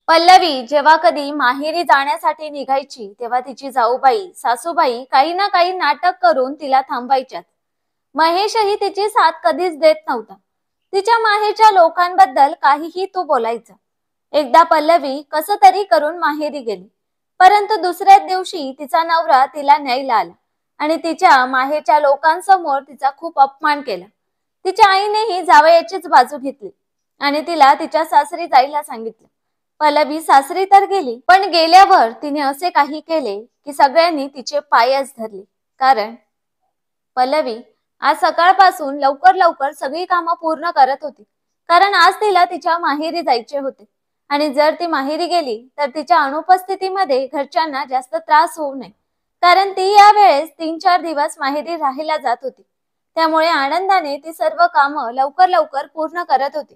पल्लवी जेव्हा कधी माहेरी जाण्यासाठी निघायची तेव्हा तिची जाऊबाई सासूबाई काही ना काही नाटक करून तिला थांबवायच्यात. महेशही तिची साथ कधीच देत नव्हता. तिच्या माहेरच्या लोकांबद्दल काहीही तो बोलायचा. एकदा पल्लवी कसं तरी करून माहेरी गेली, परंतु दुसऱ्याच दिवशी तिचा नवरा तिला न्यायला आला आणि तिच्या माहेरच्या लोकांसमोर तिचा खूप अपमान केला. तिच्या आईनेही जावयाचीच बाजू घेतली आणि तिला तिच्या सासरी जायला सांगितलं. पल्लवी सासरी तर गेली, पण गेल्यावर तिने असे काही केले की सगळ्यांनी तिचे पायच धरले. कारण पल्लवी आज सकाळपासून लवकर लवकर सगळी कामं पूर्ण करत होती. कारण आज तिला तिच्या माहेरी जायचे होते आणि जर ती माहेरी गेली तर तिच्या अनुपस्थितीमध्ये घरच्यांना जास्त त्रास होऊ नये. कारण ती यावेळेस 3-4 दिवस माहेरी राहायला जात होती. त्यामुळे आनंदाने ती सर्व कामं लवकर लवकर पूर्ण करत होती.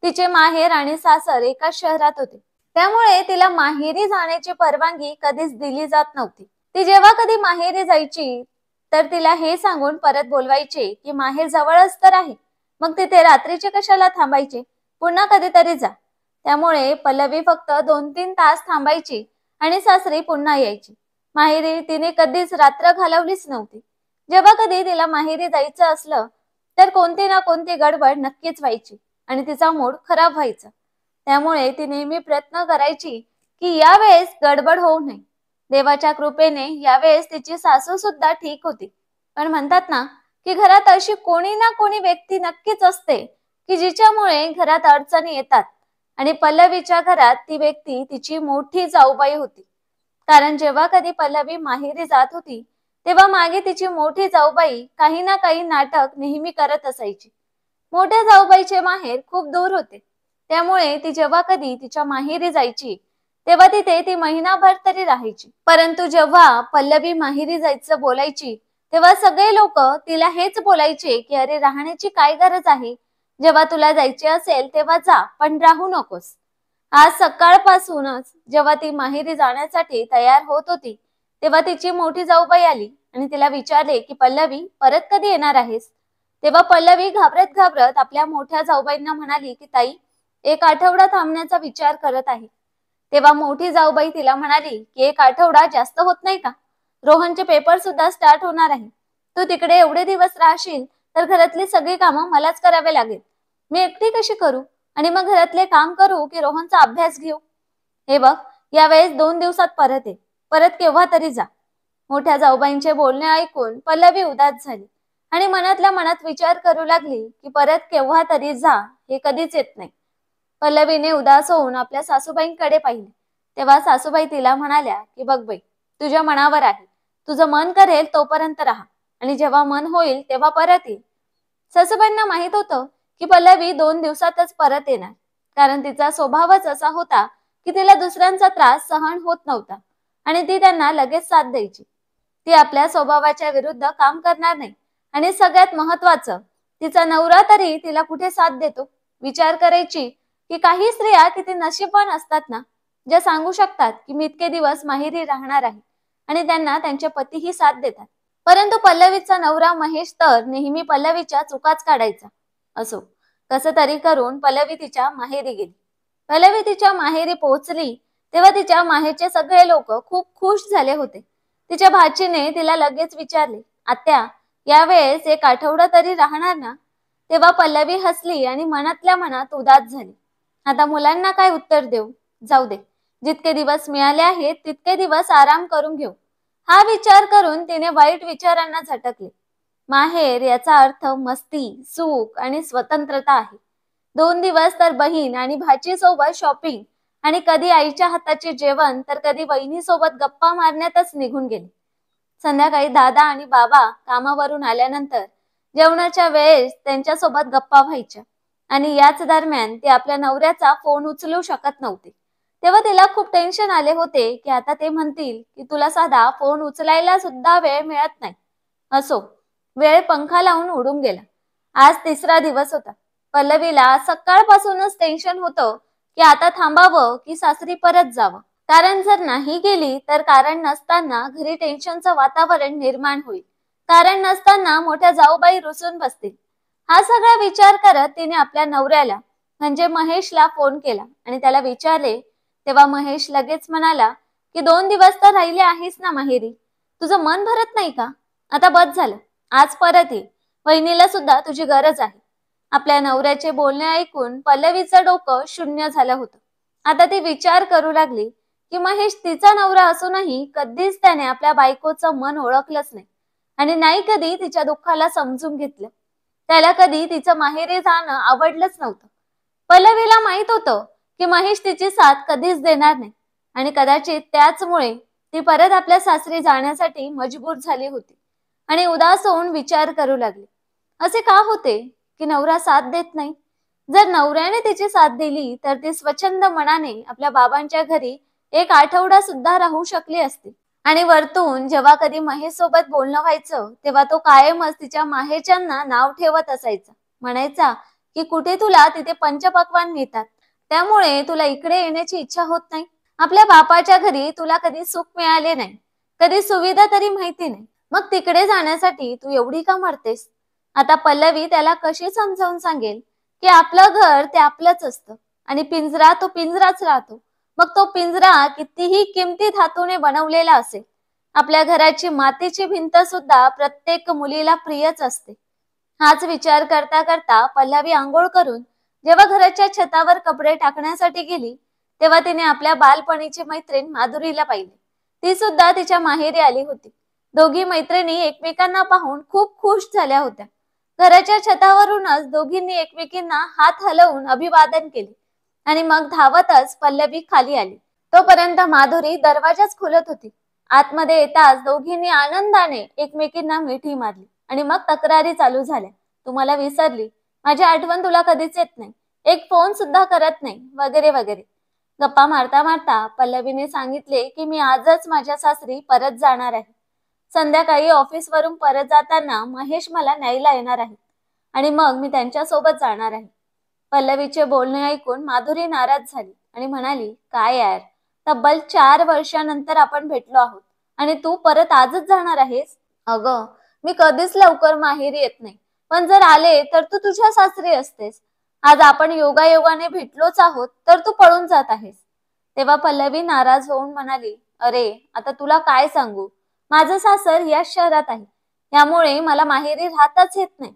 तिचे माहेर आणि सासर एकाच शहरात होते, त्यामुळे तिला माहेरी जाण्याची परवानगी कधीच दिली जात नव्हती. ती जेव्हा कधी माहेरी जायची तर तिला हे सांगून परत बोलवायचे की माहेर जवळच तर आहे, मग तिथे रात्रीचे कशाला थांबायचे, पुन्हा कधीतरी जा. त्यामुळे पल्लवी फक्त 2-3 तास थांबायची आणि सासरी पुन्हा यायची. माहेरी तिने कधीच रात्र घालवलीच नव्हती. जेव्हा कधी तिला माहेरी जायचं असलं तर कोणती ना कोणती गडबड नक्कीच व्हायची आणि तिचा मूड खराब व्हायचा. त्यामुळे ती नेहमी प्रयत्न करायची की यावेळेस गडबड होऊ नये. देवाच्या कृपेने यावेळेस तिची सासू सुद्धा ठीक होती. पण म्हणतात ना की घरात अशी कोणी ना कोणी व्यक्ती नक्कीच असते की जिच्यामुळे घरात अडचणी येतात. आणि पल्लवीच्या घरात ती व्यक्ती तिची मोठी जाऊबाई होती. कारण जेव्हा कधी पल्लवी माहेरी जात होती तेव्हा मागे तिची मोठी जाऊबाई काही ना काही नाटक नेहमी करत असायची. मोठ्या जाऊबाईचे माहेर खूप दूर होते, त्यामुळे ती जेव्हा कधी तिच्या माहेरी जायची तेव्हा तिथे ती महिनाभर तरी राहायची. परंतु जेव्हा पल्लवी माहेरी जायचं बोलायची तेव्हा सगळे लोक तिला हेच बोलायचे की अरे राहण्याची काय गरज आहे, जेव्हा तुला जायचे असेल तेव्हा जा, पण राहू नकोस. आज सकाळपासूनच जेव्हा ती माहेरी जाण्यासाठी तयार होत होती तेव्हा तिची मोठी जाऊबाई आली आणि तिला विचारले की पल्लवी परत कधी येणार आहेस. तेव्हा पल्लवी घाबरत घाबरत आपल्या मोठ्या जाऊबाईंना म्हणाली की ताई, 1 आठवडा थांबण्याचा विचार करत आहे. तेव्हा मोठी जाऊबाई तिला म्हणाली की 1 आठवडा जास्त होत नाही का, रोहनचे पेपर सुद्धा स्टार्ट होणार आहे. तू तिकडे एवढे दिवस राहशील तर घरातली सगळी कामं मलाच करावे लागेल. मी एकटी कशी करू आणि मग घरातले काम करू की रोहनचा अभ्यास घेऊ. हे बघ, यावेळेस 2 दिवसात परत ये, परत केव्हा तरी जा. मोठ्या जाऊबाईंचे बोलणे ऐकून पल्लवी उदास झाली आणि मनातल्या मनात विचार करू लागली की परत केव्हा तरी जा हे कधीच येत नाही. पल्लवीने उदास होऊन आपल्या सासूबाईंकडे पाहिले तेव्हा सासूबाई तिला म्हणाल्या की बघ बाई, तुझ्या मनावर आहे, तुझं मन करेल तोपर्यंत राहा आणि जेव्हा मन होईल तेव्हा परत ये. सासूबाईंना माहित होतं की पल्लवी 2 दिवसातच परत येणार, कारण तिचा स्वभावच असा होता की तिला दुसऱ्यांचा त्रास सहन होत नव्हता आणि ती त्यांना लगेच साथ द्यायची. ती आपल्या स्वभावाच्या विरुद्ध काम करणार नाही आणि सगळ्यात महत्वाचं, तिचा नवरा तरी तिला कुठे साथ देतो. विचार करायची की काही स्त्रिया किती नशीबवान असतात ना, ज्या सांगू शकतात की मी इतके दिवस माहेरी राहणार आहे आणि त्यांना त्यांचे पतीही साथ देतात. परंतु पल्लवीचा नवरा महेश तर नेहमी पल्लवीच्या चुकाच काढायचा. असो, कसं तरी करून पल्लवी तिच्या माहेरी गेली. पल्लवी तिच्या माहेरी पोहोचली तेव्हा तिच्या माहेरचे सगळे लोक खूप खुश झाले होते. तिच्या भाचीने तिला लगेच विचारले, आत्या, यावेळेस 1 आठवडा तरी राहणार ना. तेव्हा पल्लवी हसली आणि मनातल्या मनात उदास झाली. आता मुलांना काय उत्तर देऊ, जाऊ दे, जितके दिवस मिळाले आहेत तितके दिवस आराम करून घेऊ. हा विचार करून तिने वाईट विचारांना झटकले. माहेर याचा अर्थ मस्ती, सुख आणि स्वतंत्रता आहे. 2 दिवस तर बहीण आणि भाची सोबत शॉपिंग आणि कधी आईच्या हाताचे जेवण तर कधी वहिनी सोबत गप्पा मारण्यातच निघून गेले. संध्याकाळी दादा आणि बाबा कामावरून आल्यानंतर जेवणाच्या वेळेस त्यांच्यासोबत गप्पा व्हायच्या आणि याच दरम्यान ती आपल्या नवऱ्याचा फोन उचलू शकत नव्हती. तेव्हा तिला खूप टेन्शन आले होते की आता ते म्हणतील की तुला साधा फोन उचलायला सुद्धा वेळ मिळत नाही. असो, वेळ पंखा लावून उडून गेला. आज 3रा दिवस होता. पल्लवीला सकाळपासूनच टेन्शन होतं की आता थांबावं की सासरी परत जावं. कारण जर नाही गेली तर कारण नसताना घरी टेन्शनचं वातावरण निर्माण होईल. कारण नसताना मोठ्या जाऊबाई रुसून बसतील. हा सगळा विचार करत तिने आपल्या नवऱ्याला म्हणजे महेशला फोन केला आणि त्याला विचारले. तेव्हा महेश लगेच म्हणाला की 2 दिवस तर राहिले आहेस ना माहेरी, तुझं मन भरत नाही का? आता बस झालं, आज परत ये. वहिनीला सुद्धा तुझी गरज आहे. आपल्या नवऱ्याचे बोलणे ऐकून पल्लवीचं डोकं शून्य झालं होतं. आता ती विचार करू लागली की महेश तिचा नवरा असूनही कधीच त्याने आपल्या बायकोचं मन ओळखलंच नाही आणि नाही कधी तिच्या दुःखाला समजून घेतलं. त्याला कधी तिचं माहेरी जाणं आवडलंच नव्हतं. पल्लवीला माहित होतं की महेश तिची साथ कधीच देणार नाही आणि कदाचित त्याचमुळे ती परत आपल्या सासरी जाण्यासाठी मजबूर झाली होती आणि उदास होऊन विचार करू लागली, असे का होते की नवरा साथ देत नाही? जर नवऱ्याने तिची साथ दिली तर ती स्वच्छंद मनाने आपल्या बाबांच्या घरी 1 आठवडा सुद्धा राहू शकली असती. आणि वरतून जेव्हा कधी महेश सोबत बोलणं व्हायचं तेव्हा तो कायमच तिच्या माहेरच्यांना नाव ठेवत असायचा. म्हणायचा की कुठे तुला तिथे पंचपक्वान्न मिळतात, त्यामुळे तुला इकडे येण्याची इच्छा होत नाही. आपल्या बापाच्या घरी तुला कधी सुख मिळाले नाही, कधी सुविधा तरी माहिती नाही, मग तिकडे जाण्यासाठी तू एवढी का मरतेस? आता पल्लवी त्याला कशी समजावून सांगेल की आपलं घर ते आपलंच असतं आणि पिंजरा तो पिंजराच राहतो. मग तो पिंजरा कितीही किमती धातूने बनवलेला असेल, आपल्या घराची मातीची भिंत सुद्धा प्रत्येक मुलीला प्रियच असते. हाच विचार करता करता पल्लवी आंघोळ करून जेव्हा घराच्या छतावर कपडे टाकण्यासाठी गेली तेव्हा तिने आपल्या बालपणीची मैत्रीण माधुरीला पाहिली. ती सुद्धा तिच्या माहेरी आली होती. दोघी मैत्रिणी एकमेकांना पाहून खूप खुश झाल्या होत्या. घराच्या छतावरूनच दोघींनी एकमेकींना हात हलवून अभिवादन केले आणि मग धावतच पल्लवी खाली आली. तोपर्यंत माधुरी दरवाजाच खोलत होती. आतमध्ये येताच दोघींनी आनंदाने एकमेकींना मिठी मारली आणि मग तक्रारी चालू झाल्या. तू मला विसरली, माझी आठवण तुला कधीच येत नाही, एक फोन सुद्धा करत नाही, वगैरे वगैरे. गप्पा मारता मारता पल्लवीने सांगितले की मी आजच माझ्या सासरी परत जाणार आहे. संध्याकाळी ऑफिसवरून परत जाताना महेश मला न्यायला येणार आहे आणि मग मी त्यांच्या सोबत जाणार आहे. पल्लवीचे बोलणे ऐकून माधुरी नाराज झाली आणि म्हणाली, काय यार, तब्बल 4 वर्षानंतर आपण भेटलो आहोत आणि तू परत आजच जाणार आहेस? अगं, मी कधीच लवकर माहेरी येत नाही, पण जर आले तर तू तुझ्या सासरी असतेस. आज आपण योगायोगाने भेटलोच आहोत तर तू पळून जात आहेस. तेव्हा पल्लवी नाराज होऊन म्हणाली, अरे आता तुला काय सांगू, माझं सासर याच शहरात आहे, त्यामुळे मला माहेरी राहताच येत नाही.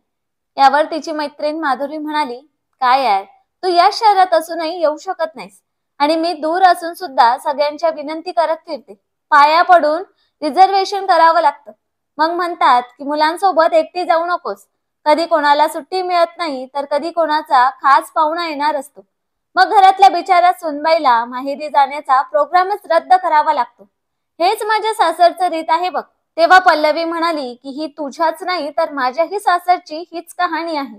यावर तिची मैत्रीण माधुरी म्हणाली, काय यार, तू या शहरात असूनही येऊ शकत नाहीस आणि मी दूर असून सुद्धा सगळ्यांच्या विनंती करत फिरते, पाया पडून रिझर्वेशन करावं लागतं. मग म्हणतात की मुलांसोबत एकटी जाऊ नकोस, कधी कोणाला सुट्टी मिळत नाही तर कधी कोणाचा खास पाहुणा येणार असतो, मग घरातल्या बिचाऱ्या सुनबाईला माहेरी जाण्याचा प्रोग्रामच रद्द करावा लागतो. हेच माझ्या सासरचं रीत आहे बघ. तेव्हा पल्लवी म्हणाली की ही तुझ्याच नाही तर माझ्याही सासरची हीच कहाणी आहे,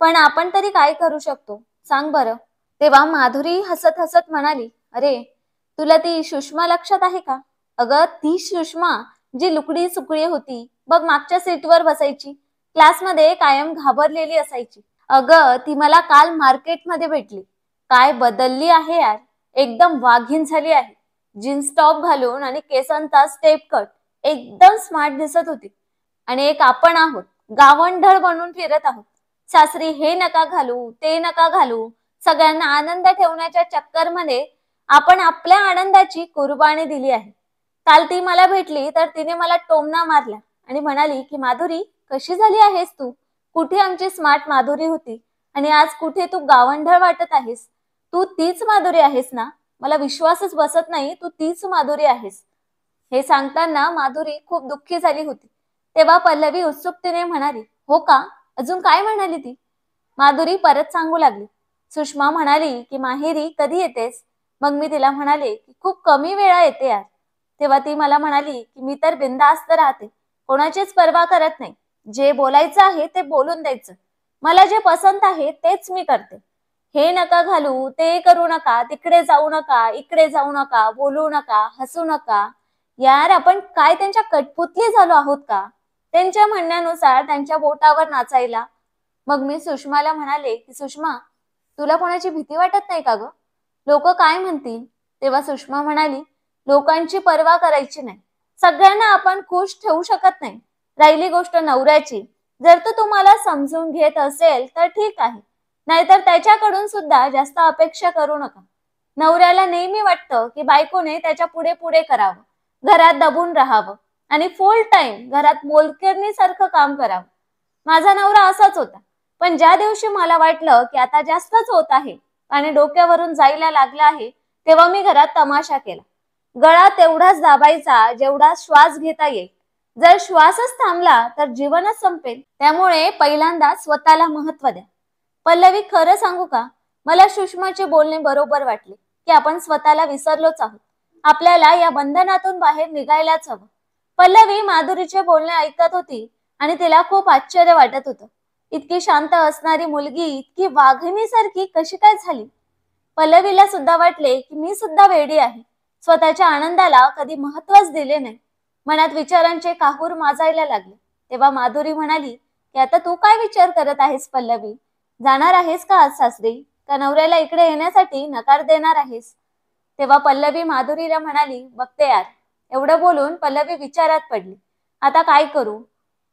पण आपण तरी काय करू शकतो सांग बरं. तेव्हा माधुरी हसत हसत म्हणाली, अरे तुला ती सुषमा लक्षात आहे का? अगं ती सुषमा जी लुकडी सुकडी होती बघ, मागच्या सीटवर बसायची, क्लासमध्ये कायम घाबरलेली असायची. अगं ती मला काल मार्केटमध्ये भेटली. काय बदलली आहे यार, एकदम वाघीण झाली आहे. जीन्स टॉप घालून आणि केसांचा स्टेप कट, एकदम स्मार्ट दिसत होती. आणि एक आपण आहोत, गावंढळ बनून फिरत आहोत. सासरी हे नका घालू ते नका घालू, सगळ्यांना आनंद ठेवण्याच्या चक्करमध्ये आपण आपल्या आनंदाची कुर्बानी दिली आहे. काल ती मला भेटली तर तिने मला टोमणा मारला आणि म्हणाली की माधुरी कशी झाली आहेस तू? कुठे आमची स्मार्ट माधुरी होती आणि आज कुठे तू गावंढळ वाटत आहेस? तू तीच माधुरी आहेस ना? मला विश्वासच बसत नाही, तू तीच माधुरी आहेस. हे सांगताना माधुरी खूप दुःखी झाली होती. तेव्हा पल्लवी उत्सुकतेने म्हणाली, हो का, अजून काय म्हणाली ती? माधुरी परत सांगू लागली. सुषमा म्हणाली की माहेरी कधी येतेस? मग मी तिला म्हणाले की खूप कमी वेळा येते यार. तेव्हा ती मला म्हणाली की मी तर बिनधास्त राहते, कोणाचीच पर्वा करत नाही, जे बोलायचं आहे ते बोलून द्यायचं, मला जे पसंत आहे तेच मी करते. हे नका घालू ते करू नका, तिकडे जाऊ नका इकडे जाऊ नका, बोलू नका हसू नका. यार आपण काय त्यांच्या कठपुतली झालो आहोत का, त्यांच्या म्हणण्यानुसार त्यांच्या बोटावर नाचायला? मग मी सुषमाला म्हणाले की सुषमा, तुला कोणाची भीती वाटत नाही का ग? लोक काय म्हणतील? तेव्हा सुषमा म्हणाली, लोकांची पर्वा करायची नाही, सगळ्यांना आपण खुश ठेवू शकत नाही. राहिली गोष्ट नवऱ्याची, जर तो तुम्हाला समजून घेत असेल तर ठीक आहे, नाहीतर त्याच्याकडून सुद्धा जास्त अपेक्षा करू नका. नवऱ्याला नेहमी वाटतं की बायकोने त्याच्या पुढे पुढे करावं, घरात दबून राहावं आणि फुल टाइम घरात मोलकरणीसारखं काम करावं. माझा नवरा असाच होता. पण ज्या दिवशी मला वाटलं की आता जास्तच होत आहे आणि डोक्यावरून जायला लागला आहे, तेव्हा मी घरात तमाशा केला. गळा तेवढाच दाबायचा जेवढा श्वास घेता येईल. जर श्वासच थांबला तर जीवनच संपेल. त्यामुळे पहिल्यांदा स्वतःला महत्त्व द्या. पल्लवी, खरं सांगू का, मला सुषमाचे बोलणे बरोबर वाटले की आपण स्वतःला विसरलोच आहोत. आपल्याला या बंधनातून बाहेर निघायलाच हवं. पल्लवी माधुरीचे बोलणे ऐकत होती आणि तिला खूप आश्चर्य वाटत होतं. इतकी शांत असणारी मुलगी इतकी वाघिणीसारखी कशी काय झाली? पल्लवीला सुद्धा वाटले की मी सुद्धा वेडी आहे. स्वतःच्या आनंदाला कधी महत्त्वच दिले नाही. मनात विचारांचे काहूर माजायला लागले. तेव्हा माधुरी म्हणाली की आता तू काय विचार करत आहेस पल्लवी? जाणार आहेस का आज सासरी? का नवऱ्याला इकडे येण्यासाठी नकार देणार आहेस? तेव्हा पल्लवी माधुरीला म्हणाली, बघते यार. एवढं बोलून पल्लवी विचारात पडली. आता काय करू?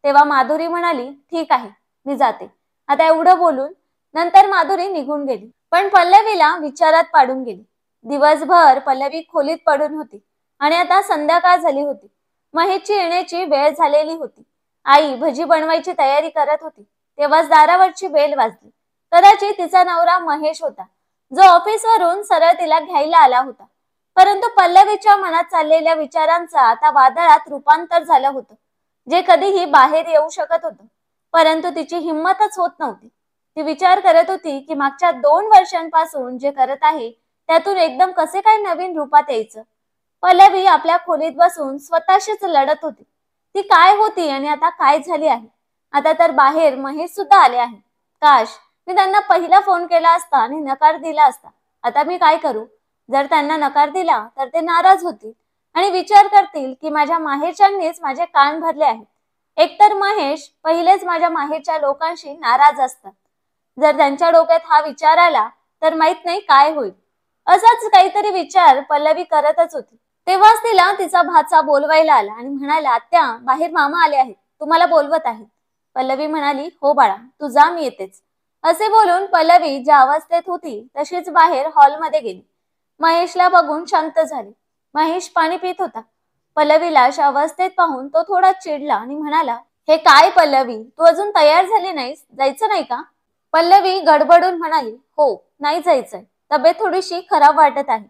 तेव्हा माधुरी म्हणाली, ठीक आहे, मी जाते. आता एवढं बोलून नंतर माधुरी निघून गेली. पण पल्लवीला विचारात पाडून गेली. दिवसभर पल्लवी खोलीत पडून होती आणि आता संध्याकाळ झाली होती. महेशची येण्याची वेळ झालेली होती. आई भजी बनवायची तयारी करत होती. तेव्हाच दारावरची बेल वाजली. कदाचित तिचा नवरा महेश होता, जो ऑफिसवरून सरळ तिला घ्यायला आला होता. परंतु पल्लवीच्या मनात चाललेल्या विचारांचा आता वादळात रूपांतर झालं होतं, जे कधीही बाहेर येऊ शकत होतं. परंतु तिची हिंमतच होत नव्हती. ती विचार करत होती की मागच्या 2 वर्षांपासून जे करत आहे त्यातून एकदम कसे काय नवीन रूपात यायचं. पल्लवी आपल्या खोलीत बसून स्वतःशीच लढत होती. ती काय होती आणि आता काय झाली आहे? आता तर बाहेर महेश सुद्धा आले आहे. काश मी त्यांना पहिला फोन केला असता आणि नकार दिला असता. आता मी काय करू? जर त्यांना नकार दिला तर ते नाराज होतील आणि विचार करतील की माझ्या माहेरच्यांनीच माझे कान भरले आहेत. एकतर महेश पहिलेच माझ्या माहेरच्या लोकांशी नाराज असतात. जर त्यांच्या डोक्यात हा विचार आला तर माहित नाही काय होईल. असाच काहीतरी विचार पल्लवी करतच होती. तेव्हाच तिला तिचा भाचा बोलवायला आला आणि म्हणाला, आत्या, बाहेर मामा आले आहेत, तुम्हाला बोलवत आहेत. पल्लवी म्हणाली, हो बाळा, तू जा, मी येतेच. असे बोलून पल्लवी ज्या अवस्थेत होती तशीच बाहेर हॉलमध्ये गेली. महेशला बघून शांत झाली. महेश पाणी पित होता. पल्लवीला अशा अवस्थेत पाहून तो थोडा चिडला आणि म्हणाला, हे काय पल्लवी, तू अजून तयार झाली नाहीस? जायचं नाही का? पल्लवी गडबडून म्हणाली, हो, नाही जायचंय. तब्येत थोडीशी खराब वाटत आहे.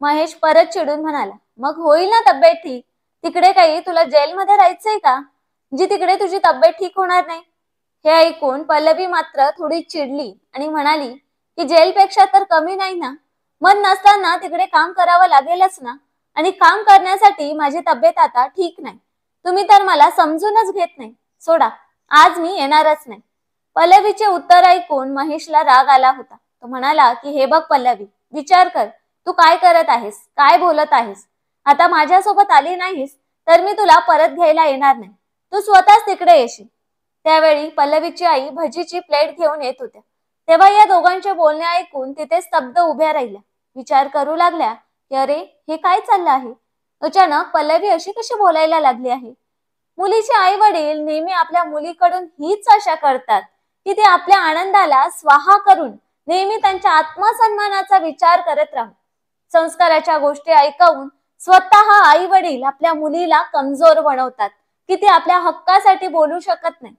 महेश परत चिडून म्हणाला, मग होईल ना तब्येत ठीक? तिकडे काही तुला जेलमध्ये राहायचंय का, जी तिकडे तुझी तब्येत ठीक होणार नाही? हे ऐकून पल्लवी मात्र थोडी चिडली आणि म्हणाली की जेलपेक्षा तर कमी नाही ना. मन नसताना तिकडे काम करावं लागेलच ना. आणि काम करण्यासाठी माझी तब्येत आता ठीक नाही. तुम्ही तर मला समजूनच घेत नाही. सोडा, आज मी येणारच नाही. पल्लवीचे उत्तर ऐकून महेशला राग आला होता. तो म्हणाला की हे बघ पल्लवी, विचार कर, तू काय करत आहेस, काय बोलत आहेस. आता माझ्यासोबत आली नाहीस तर मी तुला परत घ्यायला येणार नाही. तू स्वतःच तिकडे येशील. त्यावेळी पल्लवीची आई भजीची प्लेट घेऊन येत होत्या. तेव्हा या दोघांचे बोलणे ऐकून तिथे स्तब्ध उभ्या राहिल्या. विचार करू लागल्या की अरे, हे काय चाललं आहे? अचानक पल्लवी अशी कशी बोलायला लागली आहे? मुलीचे आई वडील नेहमी आपल्या मुलीकडून हीच आशा करतात की ती आपल्या आनंदाला स्वाहा करून नेहमी त्यांच्या आत्मसन्मानाचा विचार करत राहू. संस्काराच्या गोष्टी ऐकवून स्वतः आई वडील आपल्या मुलीला कमजोर बनवतात की ती आपल्या हक्कासाठी बोलू शकत नाही.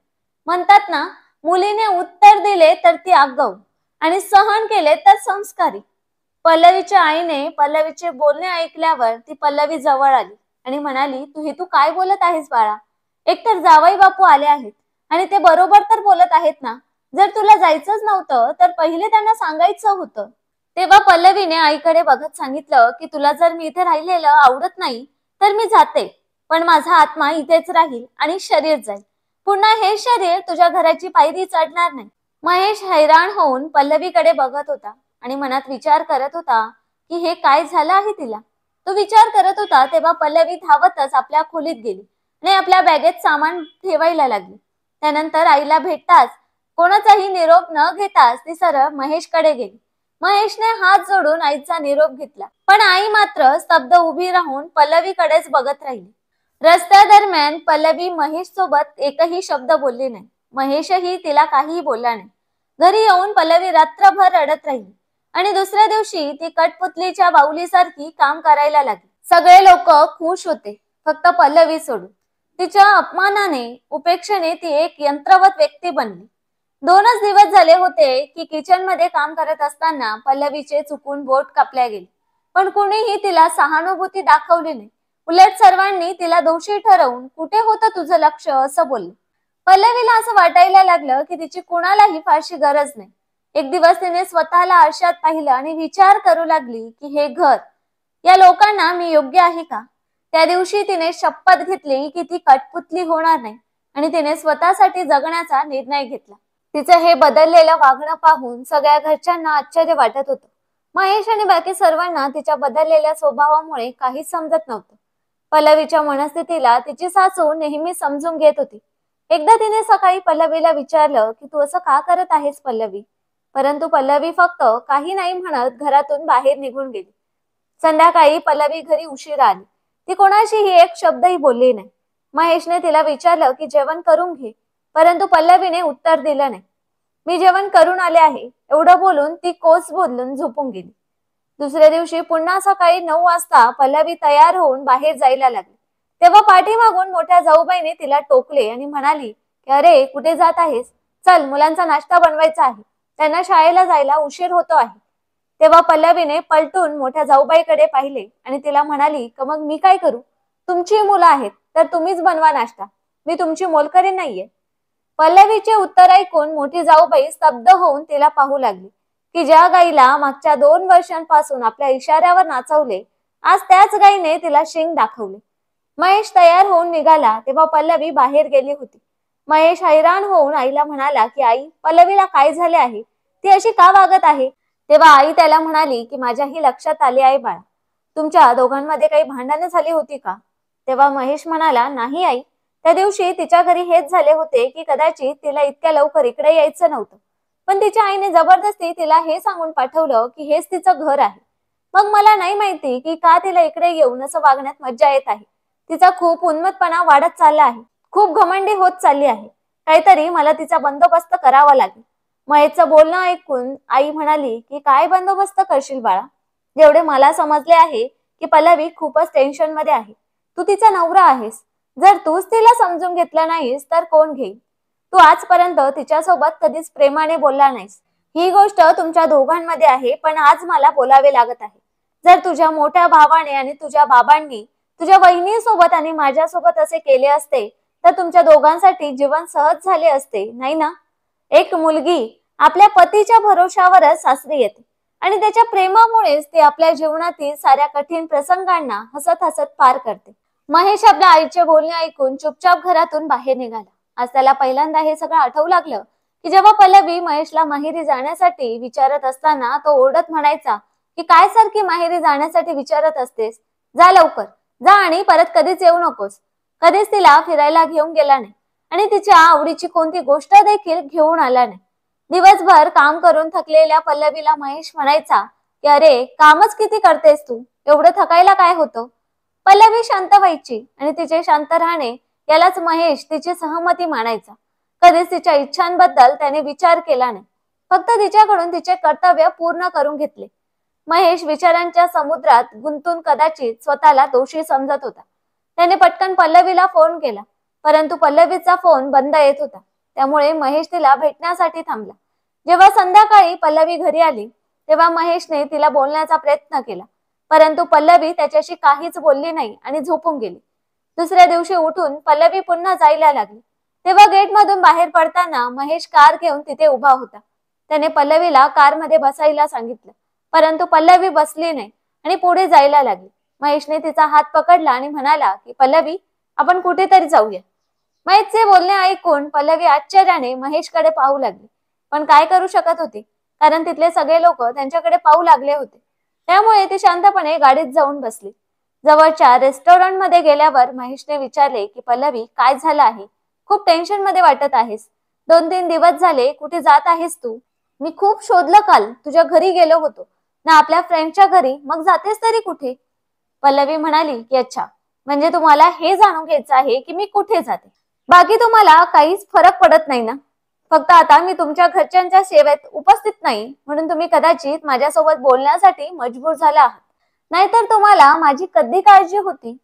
म्हणतात ना, मुलीने उत्तर दिले तर ती आगाऊ आणि सहन केले तर संस्कारी. पल्लवीच्या आईने पल्लवीचे बोलणे ऐकल्यावर ती पल्लवी जवळ आली आणि म्हणाली, तू काय बोलत आहेस बाळा? एकतर जावई बापू आले आहेत आणि ते बरोबर तर बोलत आहेत ना. जर तुला जायचंच नव्हतं तर पहिले त्यांना सांगायचं होतं. तेव्हा पल्लवीने आईकडे बघत सांगितलं की तुला जर मी इथे राहिलेलं आवडत नाही तर मी जाते, पण माझा आत्मा इथेच राहील आणि शरीर जाईल. पुन्हा हे शरीर तुझ्या घराची पायरी चढणार नाही. महेश हैराण होऊन पल्लवीकडे बघत होता आणि मनात विचार करत होता की हे काय झालं आहे तिला. तो विचार करत होता तेव्हा पल्लवी धावतच आपल्या खोलीत गेली आणि आपल्या बॅगेत सामान ठेवायला लागली. त्यानंतर आईला भेटताच कोणाचाही निरोप न घेताच ती सरळ महेशकडे गेली. महेशने हात जोडून आईचा निरोप घेतला, पण आई मात्र स्तब्ध उभी राहून पल्लवीकडेच बघत राहिली. रस्त्यादरम्यान पल्लवी महेश सोबत एकही शब्द बोलली नाही. महेशही तिला काहीही बोलला नाही. घरी येऊन पल्लवी रात्रभर रडत राहिली. आणि दुसऱ्या दिवशी ती कठपुतलीच्या बाहुलीसारखी काम करायला लागली. सगळे लोक खुश होते, फक्त पल्लवी सोडून. तिच्या अपमानाने, उपेक्षेने ती एक यंत्रवत व्यक्ती बनली. 2च दिवस झाले होते की किचन मध्ये काम करत असताना पल्लवीचे चुकून बोट कापल्या गेले, पण कुणीही तिला सहानुभूती दाखवली नाही. उलट सर्वांनी तिला दोषी ठरवून कुठे होतं तुझं लक्ष असं बोललं. पल्लवीला असं वाटायला लागलं की तिची कुणालाही फारशी गरज नाही. एक दिवस तिने स्वतःला आरशात पाहिलं आणि विचार करू लागली की हे घर, या लोकांना मी योग्य आहे का? त्या दिवशी तिने शपथ घेतली की ती कठपुतली होणार नाही आणि तिने स्वतःसाठी जगण्याचा निर्णय घेतला. तिचं हे बदललेलं वागणं पाहून सगळ्या घरच्यांना आश्चर्य वाटत होतं. महेश आणि बाकी सर्वांना तिच्या बदललेल्या स्वभावामुळे काहीच समजत नव्हतं. पल्लवीच्या मनस्थितीला तिची सासू नेहमी समजून घेत होती. एकदा तिने सकाळी पल्लवीला विचारलं की तू असं का करत आहेस पल्लवी? परंतु पल्लवी फक्त काही नाही म्हणत घरातून बाहेर निघून गेली. संध्याकाळी पल्लवी घरी उशिरा आली. ती कोणाशीही एक शब्दही बोलली नाही. महेशने तिला विचारलं की जेवण करून घे, परंतु पल्लवीने उत्तर दिलं नाही. मी जेवण करून आले आहे एवढं बोलून ती कोस बोलून झोपून गेली. दुसऱ्या दिवशी पुन्हा सकाळी 9 वाजता पल्लवी तयार होऊन बाहेर जायला लागली. तेव्हा पाठीमागून मोठ्या जाऊबाईने तिला टोकले आणि म्हणाली की अरे कुठे जात आहेस? चल, मुलांचा नाश्ता बनवायचा आहे, त्यांना शाळेला जायला उशीर होतो आहे. तेव्हा पल्लवीने पलटून मोठ्या जाऊबाईकडे पाहिले आणि तिला म्हणाली की मग मी काय करू? तुमची मुलं आहेत तर तुम्हीच बनवा नाश्ता, मी तुमची मोलकरीण नाहीये. पल्लवीचे उत्तर ऐकून मोठी जाऊबाई स्तब्ध होऊन तिला पाहू लागली की ज्या गाईला मागच्या 2 वर्षांपासून आपल्या इशाऱ्यावर नाचवले, आज त्याच गाईने तिला शिंग दाखवले. महेश तयार होऊन निघाला तेव्हा पल्लवी बाहेर गेली होती. महेश हैराण होऊन आईला म्हणाला की आई, पल्लवीला काय झाले आहे? ती अशी का वागत आहे? तेव्हा आई त्याला म्हणाली की माझ्याही लक्षात आले आहे बाळा, तुमच्या दोघांमध्ये काही भांडणं झाली होती का? तेव्हा महेश म्हणाला नाही आई, त्या दिवशी तिच्या घरी हेच झाले होते की कदाचित तिला इतक्या लवकर इकडे यायचं नव्हतं, पण तिच्या आईने जबरदस्ती तिला हे सांगून पाठवलं की हेच तिचं घर आहे. मग मला नाही माहिती की का तिला इकडे येऊन असं वागण्यात मज्जा येत आहे. तिचा खूप उन्मत्तपणा वाढत चालला आहे, खूप घमंडी होत चालली आहे. काहीतरी मला तिचा बंदोबस्त करावा लागेल. महेशचं बोलणं ऐकून आई म्हणाली की काय बंदोबस्त करशील बाळा? जेवढे मला समजले आहे की पल्लवी खूपच टेन्शन मध्ये आहे. तू तिचा नवरा आहेस, जर तूच तिला समजून घेतलं नाहीस तर कोण घेईल? तू आजपर्यंत तिच्यासोबत कधीच प्रेमाने बोलला नाहीस. ही गोष्ट तुमच्या दोघांमध्ये आहे, पण आज मला बोलावे लागत आहे. जर तुझ्या मोठ्या भावाने आणि तुझ्या बाबांनी तुझ्या वहिनीसोबत आणि माझ्यासोबत असे केले असते तर तुमच्या दोघांसाठी जीवन सहज झाले असते, नाही ना? एक मुलगी आपल्या पतीच्या भरोशावरच सासरी येते आणि त्याच्या प्रेमामुळेच ती आपल्या जीवनातील साऱ्या कठीण प्रसंगांना हसत हसत पार करते. महेश आपल्या आईचे बोलणे ऐकून चुपचाप घरातून बाहेर निघाला. आज त्याला पहिल्यांदा हे सगळं आठवू लागलं की जेव्हा पल्लवी महेशला माहेरी जाण्यासाठी विचारत असताना तो ओरडत म्हणायचा की काय सारखी माहेरी जाण्यासाठी विचारत असतेस? जा लवकर, जा आणि परत कधीच येऊ नकोस. कधीच तिला फिरायला घेऊन गेला नाही आणि तिच्या आवडीची कोणती गोष्ट देखील घेऊन आला नाही. दिवसभर काम करून थकलेल्या पल्लवीला महेश म्हणायचा की अरे कामच किती करतेस तू, एवढं थकायला काय होतं? पल्लवी शांत व्हायची आणि तिचे शांत राहणे यालाच महेश तिची सहमती मानायचा. कधीच तिच्या इच्छांबद्दल त्याने विचार केला नाही, फक्त तिच्याकडून तिचे कर्तव्य पूर्ण करून घेतले. महेश विचारांच्या समुद्रात गुंतून कदाचित स्वतःला दोषी समजत होता. त्याने पटकन पल्लवीला फोन केला, परंतु पल्लवीचा फोन बंद येत होता. त्यामुळे महेश तिला भेटण्यासाठी थांबला. जेव्हा संध्याकाळी पल्लवी घरी आली तेव्हा महेशने तिला बोलण्याचा प्रयत्न केला, परंतु पल्लवी त्याच्याशी काहीच बोलली नाही आणि झोपून गेली. दुसऱ्या दिवशी उठून पल्लवी पुन्हा जायला लागली तेव्हा गेट मधून बाहेर पडताना महेश कार घेऊन तिथे उभा होता. त्याने पल्लवीला कारमध्ये बसायला सांगितलं, परंतु पल्लवी बसली नाही आणि पुढे जायला लागली. महेशने तिचा हात पकडला आणि म्हणाला की पल्लवी, आपण कुठेतरी जाऊया. महेशचे बोलणे ऐकून पल्लवी आश्चर्याने महेशकडे पाहू लागली, पण काय करू शकत होती, कारण तिथले सगळे लोक त्यांच्याकडे पाहू लागले होते. त्यामुळे ती शांतपणे गाडीत जाऊन बसली. जवळच्या रेस्टॉरंट मध्ये गेल्यावर महेशने विचारले की पल्लवी, काय झालं आहे? खूप टेन्शन मध्ये वाटत आहेस. 2-3 दिवस झाले कुठे जात आहेस तू? मी खूप शोधलं, काल तुझ्या घरी गेलो होतो ना, आपल्या फ्रेंडच्या घरी, मग जातेस तरी कुठे? पल्लवी म्हणाली की अच्छा, म्हणजे तुम्हाला हे जाणून घ्यायचं आहे की मी कुठे जाते, बाकी तुम्हाला काहीच फरक पडत नाही ना? फक्त आता मी तुमच्या घरच्यांच्या सेवेत उपस्थित नाही म्हणून तुम्ही कदाचित माझ्यासोबत बोलण्यासाठी मजबूर झाला आहात, नाहीतर तुम्हाला माझी कधी काळजी होती?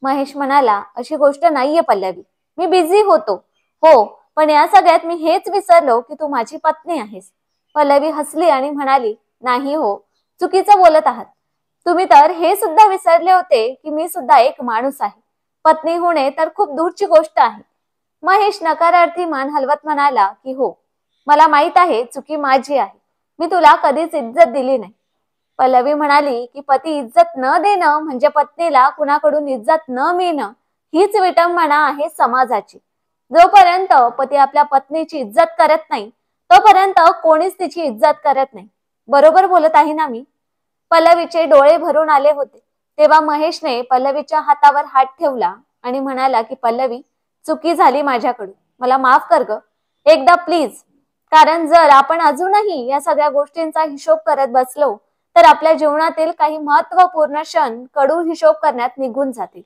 महेश म्हणाला, अशी गोष्ट नाहीये पल्लवी, मी बिझी होतो. हो, पण या सगळ्यात मी हेच विसरलो की तू माझी पत्नी आहेस. पल्लवी हसली आणि म्हणाली, नाही हो, चुकीचं बोलत आहात. तुम्ही तर हे सुद्धा विसरले होते की मी सुद्धा एक माणूस आहे. पत्नी होणे तर खूप दूरची गोष्ट आहे. महेश नकारार्थी मान हलवत म्हणाला की हो, मला माहित आहे चुकी माझी आहे. मी तुला कधीच इज्जत दिली नाही. पल्लवी म्हणाली की पती इज्जत न देणं म्हणजे पत्नीला कुणाकडून इज्जत न मिळणं हीच विटंबना आहे समाजाची. जोपर्यंत पती आपल्या पत्नीची इज्जत करत नाही तोपर्यंत कोणीच तिची इज्जत करत नाही. बरोबर बोलत आहे ना मी? पल्लवीचे डोळे भरून आले होते. तेव्हा महेशने पल्लवीच्या हातावर हात ठेवला आणि म्हणाला की पल्लवी, चुकी झाली माझ्याकडून, मला माफ कर ग, एकदा प्लीज. कारण जर आपण अजूनही या सगळ्या गोष्टींचा हिशोब करत बसलो तर आपल्या जीवनातील काही महत्त्वपूर्ण क्षण कडू हिशोब करण्यात निघून जातील.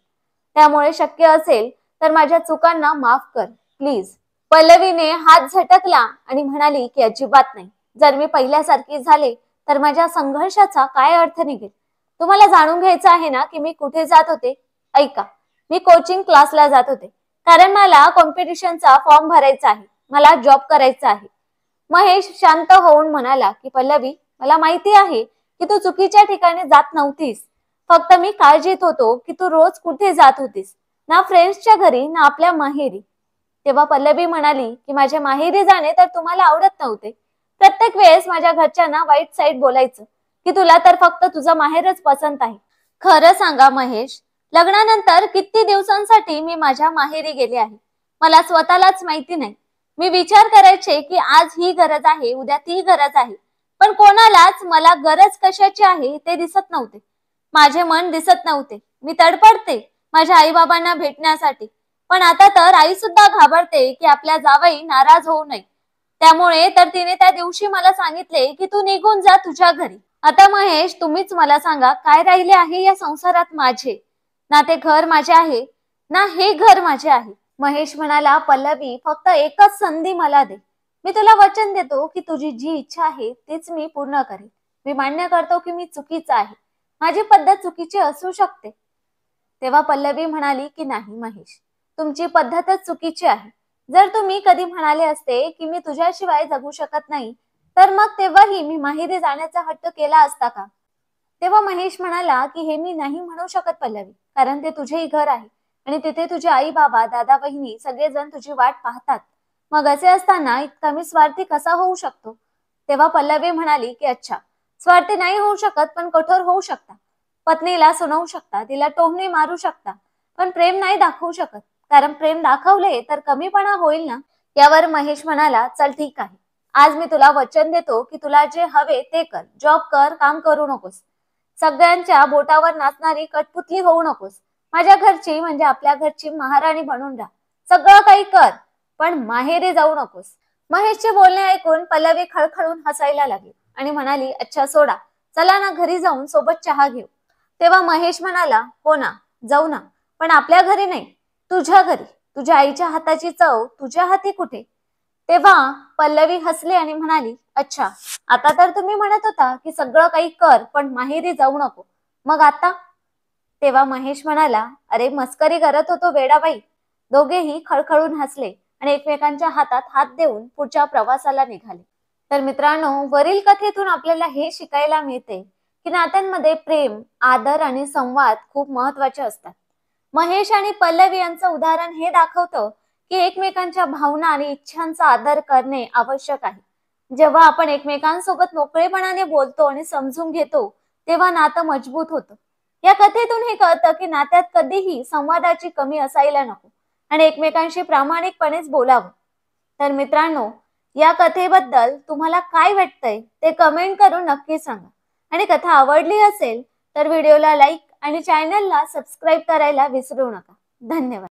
त्यामुळे शक्य असेल तर माझ्या चुकांना माफ कर प्लीज. पल्लवीने हात झटकला आणि म्हणाली की अजिबात नाही. जर मी पहिल्यासारखी झाले तर माझ्या संघर्षाचा काय अर्थ निघेल? तुम्हाला जाणून घ्यायचं आहे ना की मी कुठे जात होते? ऐका, मी कोचिंग क्लासला जात होते कारण मला कॉम्पिटिशनचा फॉर्म भरायचा आहे, मला जॉब करायचा आहे. महेश शांत होऊन म्हणाला की पल्लवी, मला माहिती आहे की तू चुकीच्या ठिकाणी जात नव्हतीस. फक्त मी काळजीत होतो की तू रोज कुठे जात होतीस, ना फ्रेंड्सच्या घरी ना आपल्या माहेरी. तेव्हा पल्लवी म्हणाली की माझ्या माहेरी जाणे तर तुम्हाला आवडत नव्हते. प्रत्येक वेळेस माझ्या घरच्यांना वाईट साईड बोलायचं की तुला तर फक्त तुझं माहेरच पसंत आहे. खरं सांगा महेश, लग्नानंतर किती दिवसांसाठी मी माझ्या माहेरी गेले आहे मला स्वतःलाच माहिती नाही. मी विचार करायचे की आज ही गरज आहे, उद्या ती गरज आहे, पण कोणालाच मला गरज कशाची आहे ते दिसत नव्हते. माझे मन दिसत नव्हते. मी तडपडते माझ्या आई बाबांना भेटण्यासाठी, पण आता तर आई सुद्धा घाबरते की आपल्या जावई नाराज होऊ नये. त्यामुळे तर तिने त्या दिवशी मला सांगितले की तू निघून जा तुझ्या घरी. आता महेश, तुम्हीच मला सांगा, काय राहिले आहे या संसारात माझे? ना ते घर माझे आहे ना हे घर माझे आहे. महेश म्हणाला, पल्लवी, फक्त एकच संधी मला दे. मी तुला वचन देतो की तुझी जी इच्छा आहे तीच मी पूर्ण करेन. मी मान्य करतो की मी चुकीचा आहे, माझी पद्धत चुकीची असू शकते. तेव्हा पल्लवी म्हणाली की नाही महेश, तुमची पद्धतच चुकीची आहे. जर तुम्ही कधी म्हणाले असते की मी तुझ्याशिवाय जगू शकत नाही तर मग तेव्हाही मी माहेरी जाण्याचा हट्ट केला असता का? तेव्हा महेश म्हणाला की हे मी नाही म्हणू शकत पल्लवी, कारण ते तुझेही घर आहे आणि तिथे तुझे आई बाबा दादा बहिणी सगळेजण तुझी वाट पाहतात. मग असे असताना इतका मी स्वार्थी कसा होऊ शकतो? तेव्हा पल्लवी म्हणाली की अच्छा, स्वार्थी नाही होऊ शकत पण कठोर होऊ शकता. पत्नीला सुनवू शकता, तिला टोमणे मारू शकता, पण प्रेम नाही दाखवू शकत. कारण प्रेम दाखवले तर कमीपणा होईल ना. यावर महेश म्हणाला, चल ठीक आहे, आज मी तुला वचन देतो की तुला जे हवे ते कर, जॉब कर, काम करू नकोस, सगळ्यांच्या बोटावर नाचणारी कठपुतली होऊ नकोस, माझ्या घरची म्हणजे आपल्या घरची महाराणी बनून राहा, सगळं काही कर पण माहेरी जाऊ नकोस. महेशचे बोलणे ऐकून पल्लवी खळखळून हसायला लागली आणि म्हणाली, अच्छा सोडा, चला ना घरी जाऊन सोबत चहा घेऊ. तेव्हा महेश म्हणाला, हो ना, जाऊ ना, पण आपल्या घरी नाही, तुझ्या घरी. तुझ्या आईच्या हाताची चव तुझ्या हाती कुठे? तेव्हा पल्लवी हसली आणि म्हणाली, अच्छा, आता तर तुम्ही म्हणत होता की सगळं काही कर पण माहेरी जाऊ नको, मग आता? तेव्हा महेश म्हणाला, अरे मस्करी करत होतो वेडाबाई. दोघेही खळखळून हसले आणि एकमेकांच्या हातात हात देऊन पुढच्या प्रवासाला निघाले. तर मित्रांनो, वरील कथेतून आपल्याला हे शिकायला मिळते की नात्यांमध्ये प्रेम, आदर आणि संवाद खूप महत्वाचे असतात. महेश आणि पल्लवी यांचं उदाहरण हे दाखवतं की एकमेकांच्या भावना आणि इच्छांचा आदर करणे आवश्यक आहे. जेव्हा आपण एकमेकांसोबत मोकळेपणाने बोलतो आणि समजून घेतो तेव्हा नातं मजबूत होतं. या कथेतून हे कळतं की नात्यात कधीही संवादाची कमी असायला नको आणि एकमेकांशी प्रामाणिकपणेच बोलावं. तर मित्रांनो, या कथेबद्दल तुम्हाला काय वाटतंय ते कमेंट करून नक्की सांगा आणि कथा आवडली असेल तर व्हिडिओला लाईक आणि चॅनलला सबस्क्राईब करायला विसरू नका. धन्यवाद.